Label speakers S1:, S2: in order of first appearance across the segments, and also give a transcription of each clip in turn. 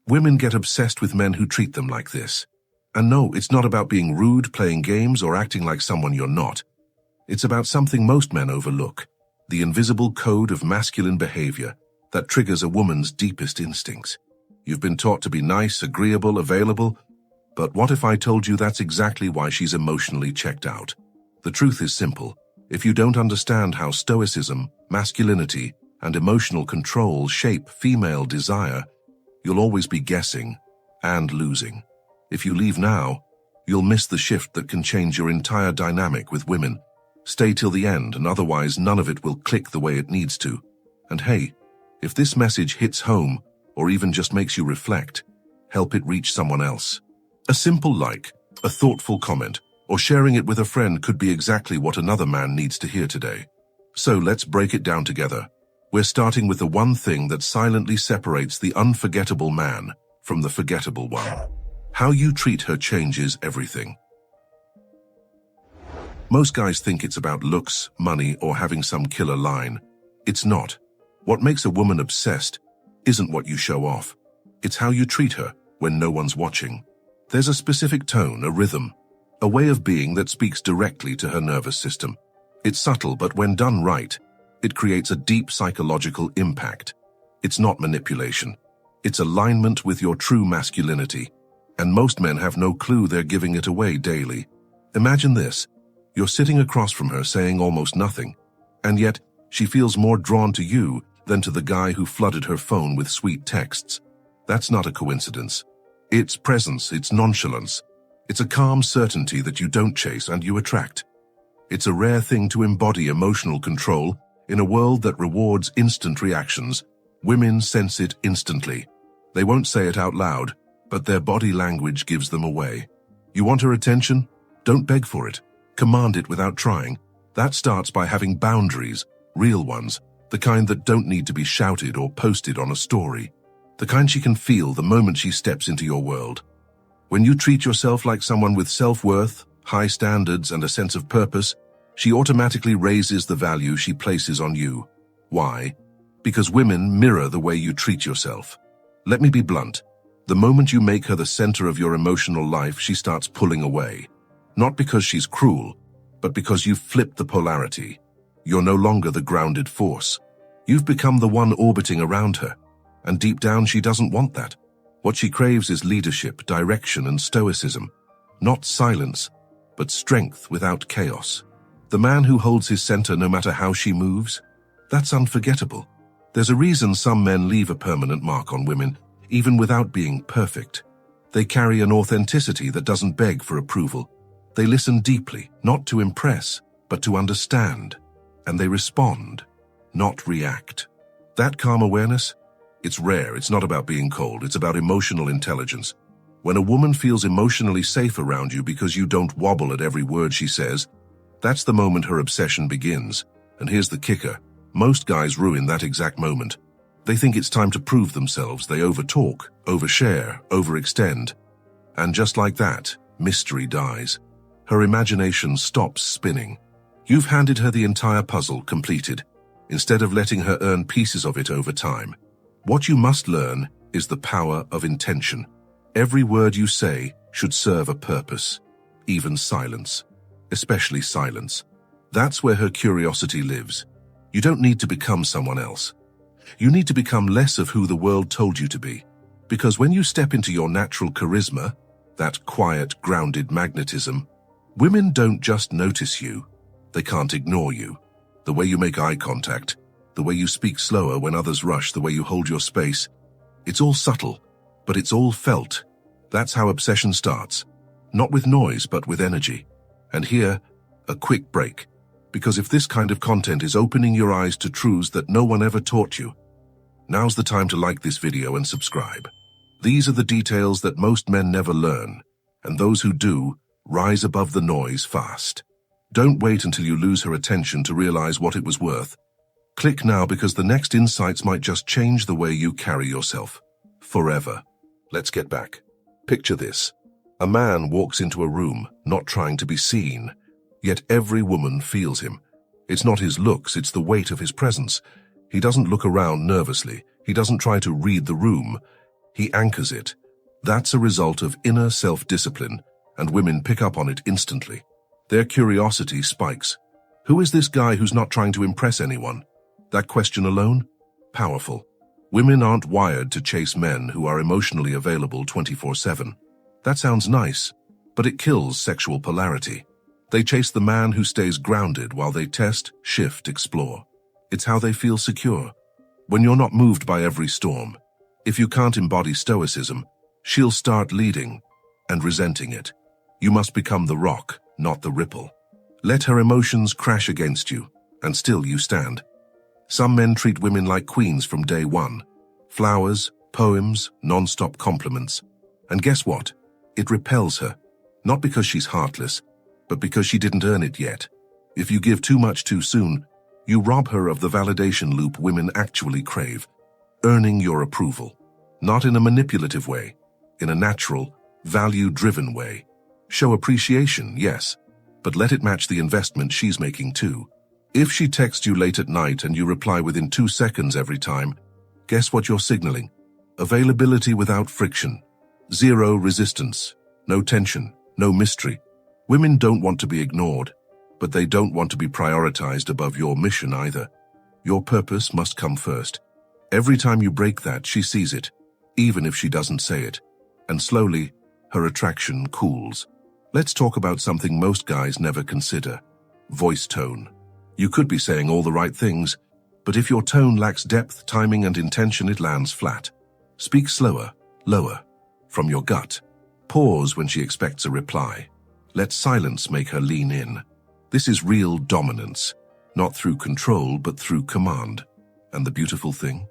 S1: Women get obsessed with men who treat them like this. And no, it's not about being rude, playing games, or acting like someone you're not. It's about something most men overlook, the invisible code of masculine behavior that triggers a woman's deepest instincts. You've been taught to be nice, agreeable, available, but what if I told you that's exactly why she's emotionally checked out? The truth is simple. If you don't understand how Stoicism, masculinity, and emotional control shape female desire, you'll always be guessing and losing. If you leave now, you'll miss the shift that can change your entire dynamic with women. Stay till the end, and otherwise none of it will click the way it needs to. And hey, if this message hits home, or even just makes you reflect, help it reach someone else. A simple like, a thoughtful comment, or sharing it with a friend could be exactly what another man needs to hear today. So let's break it down together. We're starting with the one thing that silently separates the unforgettable man from the forgettable one. How you treat her changes everything. Most guys think it's about looks, money, or having some killer line. It's not. What makes a woman obsessed isn't what you show off. It's how you treat her when no one's watching. There's a specific tone, a rhythm, a way of being that speaks directly to her nervous system. It's subtle, but when done right, it creates a deep psychological impact. It's not manipulation. It's alignment with your true masculinity. And most men have no clue they're giving it away daily. Imagine this. You're sitting across from her saying almost nothing, and yet she feels more drawn to you than to the guy who flooded her phone with sweet texts. That's not a coincidence. It's presence, it's nonchalance. It's a calm certainty that you don't chase and you attract. It's a rare thing to embody emotional control in a world that rewards instant reactions. Women sense it instantly. They won't say it out loud, but their body language gives them away. You want her attention? Don't beg for it. Command it without trying. That starts by having boundaries, real ones, the kind that don't need to be shouted or posted on a story. The kind she can feel the moment she steps into your world. When you treat yourself like someone with self-worth, high standards, and a sense of purpose, she automatically raises the value she places on you. Why? Because women mirror the way you treat yourself. Let me be blunt. The moment you make her the center of your emotional life, she starts pulling away. Not because she's cruel, but because you've flipped the polarity. You're no longer the grounded force. You've become the one orbiting around her. And deep down, she doesn't want that. What she craves is leadership, direction, and stoicism. Not silence, but strength without chaos. The man who holds his center no matter how she moves, that's unforgettable. There's a reason some men leave a permanent mark on women, even without being perfect. They carry an authenticity that doesn't beg for approval. They listen deeply, not to impress, but to understand. And they respond, not react. That calm awareness, it's rare. It's not about being cold. It's about emotional intelligence. When a woman feels emotionally safe around you because you don't wobble at every word she says, that's the moment her obsession begins. And here's the kicker. Most guys ruin that exact moment. They think it's time to prove themselves. They overtalk, overshare, overextend. And just like that, mystery dies. Her imagination stops spinning. You've handed her the entire puzzle completed, instead of letting her earn pieces of it over time. What you must learn is the power of intention. Every word you say should serve a purpose, even silence, especially silence. That's where her curiosity lives. You don't need to become someone else. You need to become less of who the world told you to be. Because when you step into your natural charisma, that quiet, grounded magnetism, women don't just notice you. They can't ignore you. The way you make eye contact, the way you speak slower when others rush, the way you hold your space. It's all subtle, but it's all felt. That's how obsession starts. Not with noise, but with energy. And here, a quick break. Because if this kind of content is opening your eyes to truths that no one ever taught you, now's the time to like this video and subscribe. These are the details that most men never learn, and those who do rise above the noise fast. Don't wait until you lose her attention to realize what it was worth. Click now, because the next insights might just change the way you carry yourself. Forever. Let's get back. Picture this. A man walks into a room, not trying to be seen, yet every woman feels him. It's not his looks, it's the weight of his presence. He doesn't look around nervously. He doesn't try to read the room. He anchors it. That's a result of inner self-discipline, and women pick up on it instantly. Their curiosity spikes. Who is this guy who's not trying to impress anyone? That question alone? Powerful. Women aren't wired to chase men who are emotionally available 24/7. That sounds nice, but it kills sexual polarity. They chase the man who stays grounded while they test, shift, explore. It's how they feel secure. When you're not moved by every storm, if you can't embody stoicism, she'll start leading and resenting it. You must become the rock, not the ripple. Let her emotions crash against you, and still you stand. Some men treat women like queens from day one. Flowers, poems, non-stop compliments. And guess what? It repels her. Not because she's heartless, but because she didn't earn it yet. If you give too much too soon, you rob her of the validation loop women actually crave. Earning your approval. Not in a manipulative way, in a natural, value-driven way. Show appreciation, yes, but let it match the investment she's making too. If she texts you late at night and you reply within 2 seconds every time, guess what you're signaling? Availability without friction. Zero resistance. No tension. No mystery. Women don't want to be ignored, but they don't want to be prioritized above your mission either. Your purpose must come first. Every time you break that, she sees it, even if she doesn't say it. And slowly, her attraction cools. Let's talk about something most guys never consider. Voice tone. You could be saying all the right things, but if your tone lacks depth, timing, and intention, it lands flat. Speak slower, lower, from your gut. Pause when she expects a reply. Let silence make her lean in. This is real dominance, not through control, but through command. And the beautiful thing?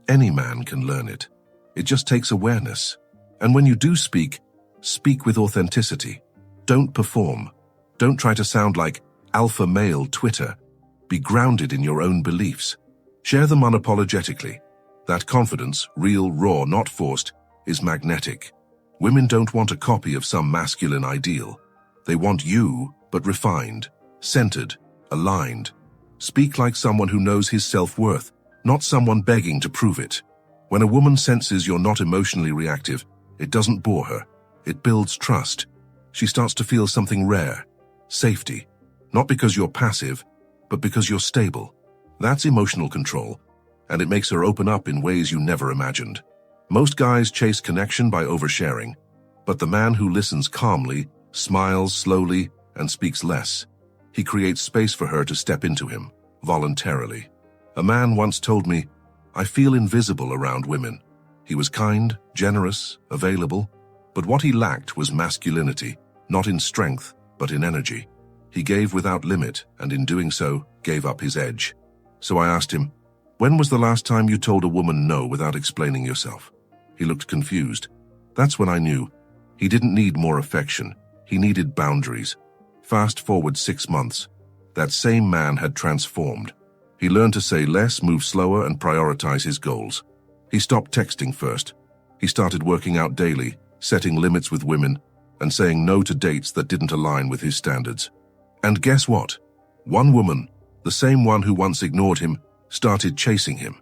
S1: Any man can learn it. It just takes awareness. And when you do speak, speak with authenticity. Don't perform. Don't try to sound like alpha male Twitter. Be grounded in your own beliefs. Share them unapologetically. That confidence, real, raw, not forced, is magnetic. Women don't want a copy of some masculine ideal. They want you, but refined, centered, aligned. Speak like someone who knows his self-worth, not someone begging to prove it. When a woman senses you're not emotionally reactive, it doesn't bore her. It builds trust. She starts to feel something rare, safety. Not because you're passive, but because you're stable. That's emotional control, and it makes her open up in ways you never imagined. Most guys chase connection by oversharing, but the man who listens calmly, smiles slowly, and speaks less, he creates space for her to step into him, voluntarily. A man once told me, "I feel invisible around women." He was kind, generous, available, but what he lacked was masculinity, not in strength, but in energy. He gave without limit, and in doing so, gave up his edge. So I asked him, "When was the last time you told a woman no without explaining yourself?" He looked confused. That's when I knew. He didn't need more affection. He needed boundaries. Fast forward 6 months. That same man had transformed. He learned to say less, move slower, and prioritize his goals. He stopped texting first. He started working out daily, setting limits with women, and saying no to dates that didn't align with his standards. And guess what? One woman, the same one who once ignored him, started chasing him.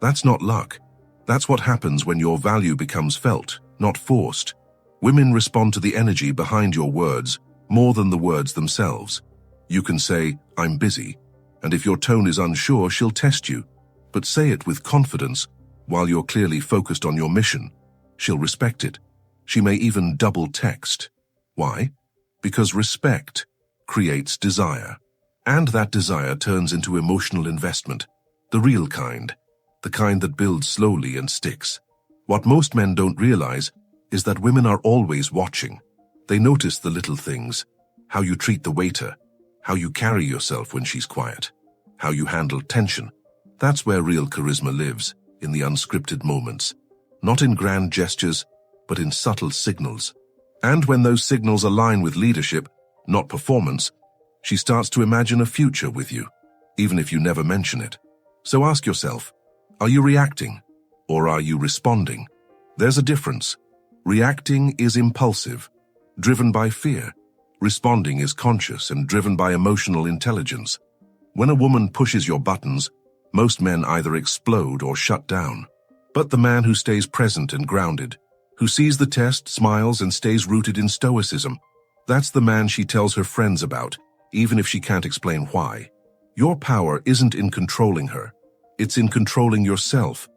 S1: That's not luck. That's what happens when your value becomes felt, not forced. Women respond to the energy behind your words more than the words themselves. You can say, "I'm busy," and if your tone is unsure, she'll test you. But say it with confidence while you're clearly focused on your mission. She'll respect it. She may even double text. Why? Because respect creates desire. And that desire turns into emotional investment. The real kind. The kind that builds slowly and sticks. What most men don't realize is that women are always watching. They notice the little things. How you treat the waiter. How you carry yourself when she's quiet. How you handle tension. That's where real charisma lives, in the unscripted moments. Not in grand gestures, but in subtle signals. And when those signals align with leadership, not performance, she starts to imagine a future with you, even if you never mention it. So ask yourself, are you reacting, or are you responding? There's a difference. Reacting is impulsive, driven by fear. Responding is conscious and driven by emotional intelligence. When a woman pushes your buttons, most men either explode or shut down. But the man who stays present and grounded, who sees the test, smiles, and stays rooted in stoicism, that's the man she tells her friends about, even if she can't explain why. Your power isn't in controlling her. It's in controlling yourself.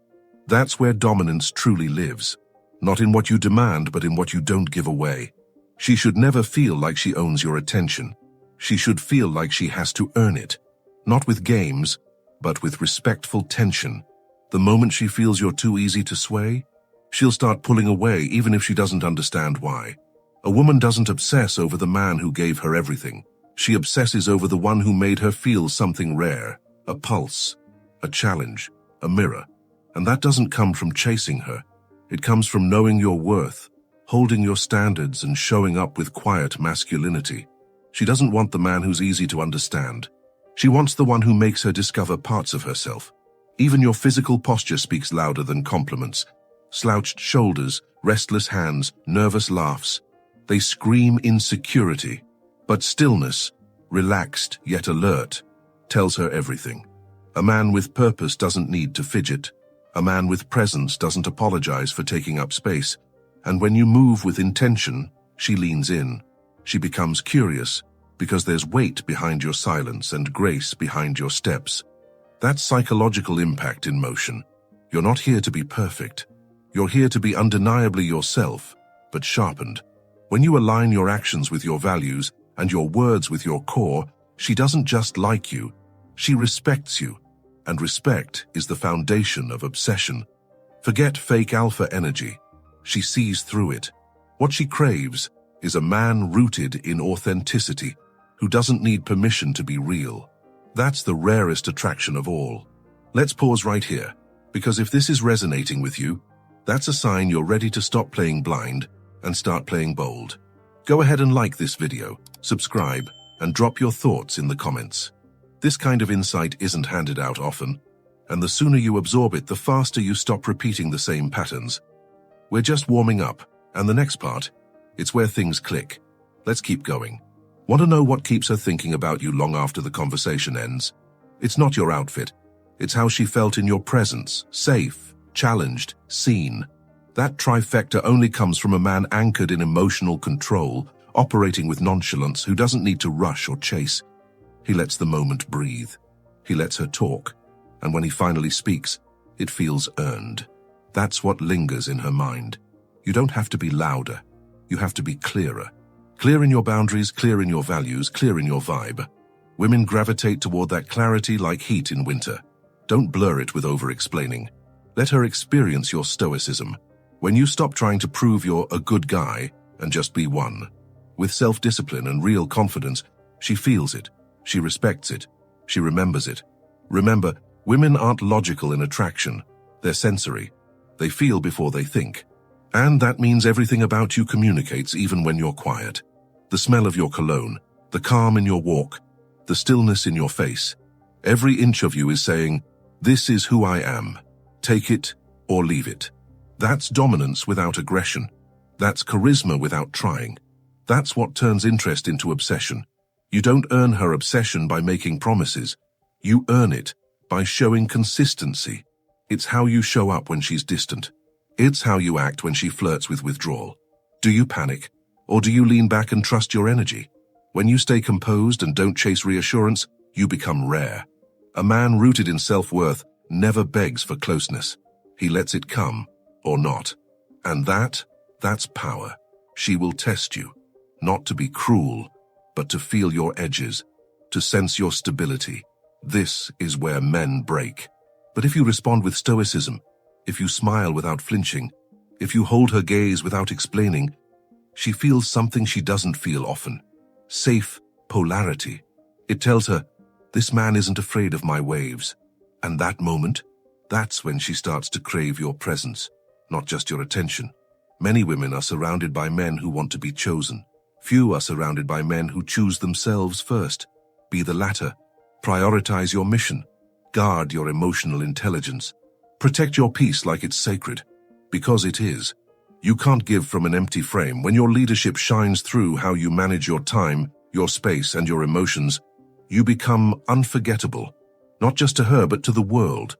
S1: That's where dominance truly lives. Not in what you demand, but in what you don't give away. She should never feel like she owns your attention. She should feel like she has to earn it. Not with games, but with respectful tension. The moment she feels you're too easy to sway, she'll start pulling away even if she doesn't understand why. A woman doesn't obsess over the man who gave her everything. She obsesses over the one who made her feel something rare, a pulse, a challenge, a mirror. And that doesn't come from chasing her. It comes from knowing your worth, holding your standards, and showing up with quiet masculinity. She doesn't want the man who's easy to understand. She wants the one who makes her discover parts of herself. Even your physical posture speaks louder than compliments. Slouched shoulders, restless hands, nervous laughs. They scream insecurity. But stillness, relaxed yet alert, tells her everything. A man with purpose doesn't need to fidget. A man with presence doesn't apologize for taking up space. And when you move with intention, she leans in. She becomes curious, because there's weight behind your silence and grace behind your steps. That's psychological impact in motion. You're not here to be perfect. You're here to be undeniably yourself, but sharpened. When you align your actions with your values and your words with your core, she doesn't just like you, she respects you. And respect is the foundation of obsession. Forget fake alpha energy. She sees through it. What she craves is a man rooted in authenticity, who doesn't need permission to be real. That's the rarest attraction of all. Let's pause right here, because if this is resonating with you, that's a sign you're ready to stop playing blind and start playing bold. Go ahead and like this video, subscribe, and drop your thoughts in the comments. This kind of insight isn't handed out often, and the sooner you absorb it, the faster you stop repeating the same patterns. We're just warming up, and the next part, it's where things click. Let's keep going. Want to know what keeps her thinking about you long after the conversation ends? It's not your outfit. It's how she felt in your presence, safe, challenged, seen. That trifecta only comes from a man anchored in emotional control, operating with nonchalance, who doesn't need to rush or chase. He lets the moment breathe. He lets her talk. And when he finally speaks, it feels earned. That's what lingers in her mind. You don't have to be louder. You have to be clearer. Clear in your boundaries, clear in your values, clear in your vibe. Women gravitate toward that clarity like heat in winter. Don't blur it with over-explaining. Let her experience your stoicism. When you stop trying to prove you're a good guy and just be one. With self-discipline and real confidence, she feels it. She respects it. She remembers it. Remember, women aren't logical in attraction. They're sensory. They feel before they think. And that means everything about you communicates even when you're quiet. The smell of your cologne, the calm in your walk, the stillness in your face. Every inch of you is saying, "This is who I am. Take it or leave it." That's dominance without aggression. That's charisma without trying. That's what turns interest into obsession. You don't earn her obsession by making promises. You earn it by showing consistency. It's how you show up when she's distant. It's how you act when she flirts with withdrawal. Do you panic? Or do you lean back and trust your energy? When you stay composed and don't chase reassurance, you become rare. A man rooted in self-worth never begs for closeness. He lets it come, or not. And that's power. She will test you, not to be cruel, but to feel your edges, to sense your stability. This is where men break. But if you respond with stoicism, if you smile without flinching, if you hold her gaze without explaining, she feels something she doesn't feel often. Safe polarity. It tells her, this man isn't afraid of my waves. And that moment, that's when she starts to crave your presence, not just your attention. Many women are surrounded by men who want to be chosen. Few are surrounded by men who choose themselves first. Be the latter. Prioritize your mission. Guard your emotional intelligence. Protect your peace like it's sacred, because it is. You can't give from an empty frame. When your leadership shines through how you manage your time, your space, and your emotions, you become unforgettable, not just to her, but to the world.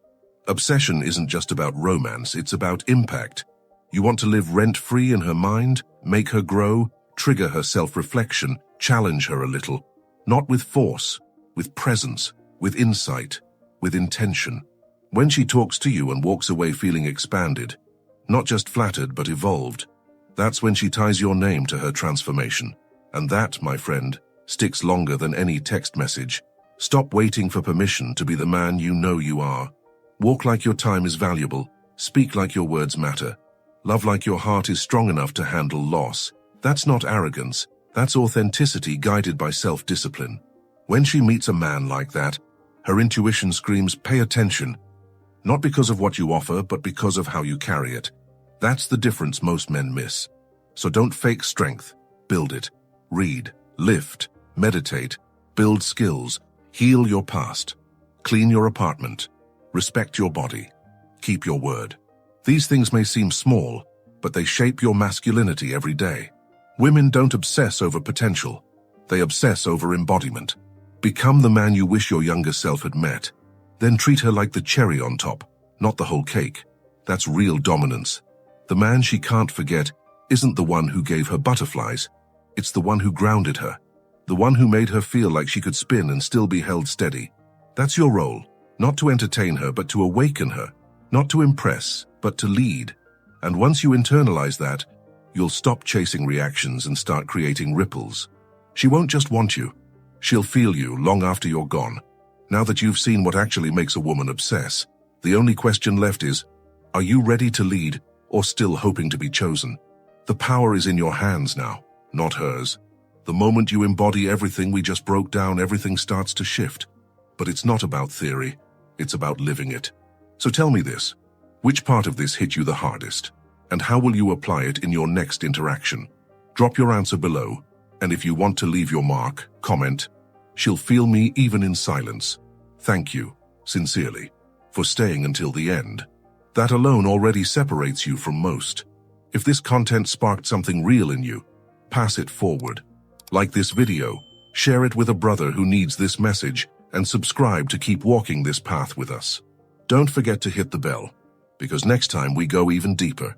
S1: Obsession isn't just about romance, it's about impact. You want to live rent-free in her mind, make her grow, trigger her self-reflection, challenge her a little. Not with force, with presence, with insight, with intention. When she talks to you and walks away feeling expanded, not just flattered but evolved, that's when she ties your name to her transformation. And that, my friend, sticks longer than any text message. Stop waiting for permission to be the man you know you are. Walk like your time is valuable. Speak like your words matter. Love like your heart is strong enough to handle loss. That's not arrogance. That's authenticity guided by self-discipline. When she meets a man like that, her intuition screams, pay attention. Not because of what you offer, but because of how you carry it. That's the difference most men miss. So don't fake strength. Build it. Read, lift, meditate, build skills, heal your past, clean your apartment, respect your body, keep your word. These things may seem small, but they shape your masculinity every day. Women don't obsess over potential. They obsess over embodiment. Become the man you wish your younger self had met. Then treat her like the cherry on top, not the whole cake. That's real dominance. The man she can't forget isn't the one who gave her butterflies. It's the one who grounded her. The one who made her feel like she could spin and still be held steady. That's your role. Not to entertain her, but to awaken her. Not to impress, but to lead. And once you internalize that, you'll stop chasing reactions and start creating ripples. She won't just want you. She'll feel you long after you're gone. Now that you've seen what actually makes a woman obsess, the only question left is, are you ready to lead or still hoping to be chosen? The power is in your hands now, not hers. The moment you embody everything we just broke down, everything starts to shift. But it's not about theory, it's about living it. So tell me this, which part of this hit you the hardest? And how will you apply it in your next interaction? Drop your answer below, and if you want to leave your mark, comment, she'll feel me even in silence. Thank you, sincerely, for staying until the end. That alone already separates you from most. If this content sparked something real in you, pass it forward. Like this video, share it with a brother who needs this message, and subscribe to keep walking this path with us. Don't forget to hit the bell, because next time we go even deeper.